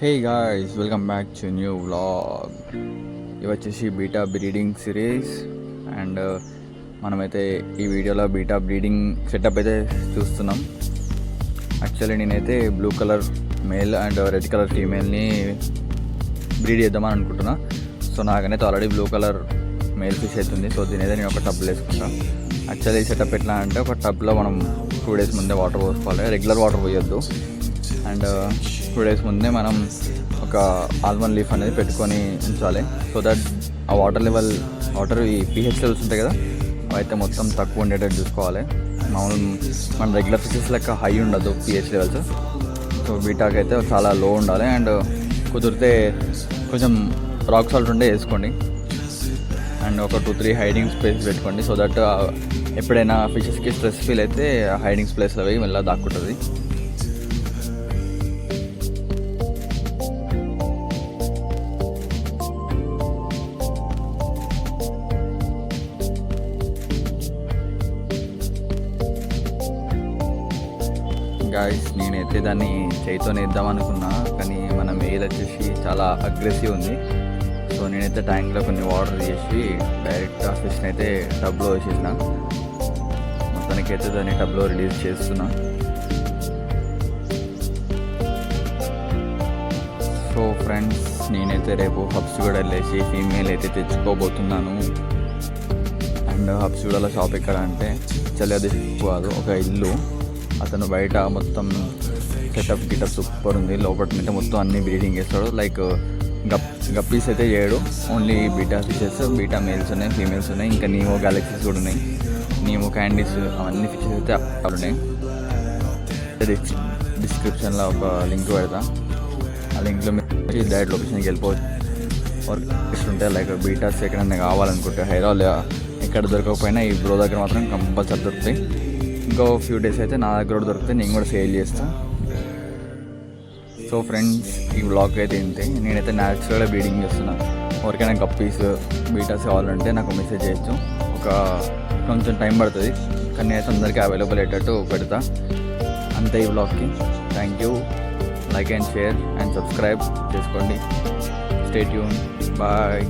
Hey guys, welcome back to new vlog. ఇవి వచ్చేసి beta breeding series. And మనమైతే ఈ వీడియోలో బీటా బ్రీడింగ్ సెటప్ అయితే చూస్తున్నాం. యాక్చువల్లీ నేనైతే blue colour male and red colour ఫీమేల్ని బ్రీడ్ చేద్దామని అనుకుంటున్నా. సో నాకనైతే already blue colour male fish అవుతుంది. సో దీనైతే నేను ఒక టబ్లో వేసుకుంటాను. యాక్చువల్లీ ఈ సెటప్ ఎట్లా అంటే, ఒక టబ్లో మనం 2 days ముందే వాటర్ పోసుకోవాలి. రెగ్యులర్ వాటర్ పోయొద్దు. అండ్ 2 days ముందే మనం ఒక ఆల్మండ్ లీఫ్ అనేది పెట్టుకొని ఉంచాలి. సో దట్ ఆ వాటర్ ఈ pH లెవెల్స్ ఉంటాయి కదా, అవైతే మొత్తం తక్కువ ఉండేటట్టు చూసుకోవాలి. మామూలు మన రెగ్యులర్ ఫిషెస్ లెక్క హై ఉండదు pH లెవెల్స్. సో బీటాకి అయితే చాలా లో ఉండాలి. అండ్ కుదిరితే కొంచెం రాక్ సాల్ట్ ఉంటే వేసుకోండి. అండ్ ఒక 2-3 హైడింగ్ స్పేస్ పెట్టుకోండి. సో దట్ ఎప్పుడైనా ఫిషెస్కి స్ట్రెస్ ఫీల్ అయితే హైడింగ్ ప్లేస్లో అవి మెల్ల దాక్కుంటుంది. గాయస్, నేనైతే దాన్ని చేయితోనే ఇద్దాం అనుకున్నా, కానీ మన మెయిల్ వచ్చేసి చాలా అగ్రెసివ్ ఉంది. సో నేనైతే ట్యాంక్లో కొన్ని వాటర్ చేసి డైరెక్ట్ ఆ ఫిష్ని అయితే టబ్లో వేసేసిన. మొత్తానికైతే దాన్ని టబ్లో రిలీజ్ చేస్తున్నా. సో ఫ్రెండ్స్, నేనైతే రేపు హబ్సిగూడ వెళ్ళేసి ఫీమేల్ అయితే తెచ్చుకోబోతున్నాను. అండ్ హబ్సిగూడలో షాప్ ఎక్కడ అంటే చల్లది కాదు, ఒక ఇల్లు. అతను బయట మొత్తం గిటప్ సూపర్ ఉంది. లోపల మొత్తం అన్ని బ్రీడింగ్ చేస్తాడు. లైక్ గప్పీస్ అయితే చేయడు, only beta fishes, beta males ఉన్నాయి, ఫీమేల్స్ ఉన్నాయి, ఇంకా నీమో గ్యాలక్సీస్ కూడా ఉన్నాయి, నీమో క్యాండీస్, అవన్నీ ఫిషెస్ అయితే అక్కడ ఉన్నాయి. డిస్క్రిప్షన్లో ఒక లింక్ పెడతా. ఆ లింక్లో మీరు డైరెక్ట్ లొకేషన్కి వెళ్ళిపోవచ్చు. వర్క్ ఉంటే లైక్ బీటాస్ ఎక్కడైనా కావాలనుకుంటే హైదరాబాద్ ఎక్కడ దొరకకపోయినా ఈ బ్రో దగ్గర మాత్రం కంపల్సరీ దొరుకుతాయి. ఇంకో ఫ్యూ డేస్ అయితే నా దగ్గర కూడా దొరికితే నేను కూడా సేల్ చేస్తాను. సో ఫ్రెండ్స్, ఈ వ్లాగ్ అయితే ఇంతే. నేనైతే న్యాచురల్గా బ్రీడింగ్ చేస్తున్నా. ఎవరికైనా గప్పీస్, బీటాస్ కావాలంటే నాకు మెసేజ్ చేయొచ్చు. కొంచెం టైం పడుతుంది, కానీ నేనైతే అందరికీ అవైలబుల్ అయ్యేటట్టు పెడతా. అంతే ఈ వ్లాగ్కి. Thank you. Like and share and subscribe చేసుకోండి. Stay tune. బాయ్.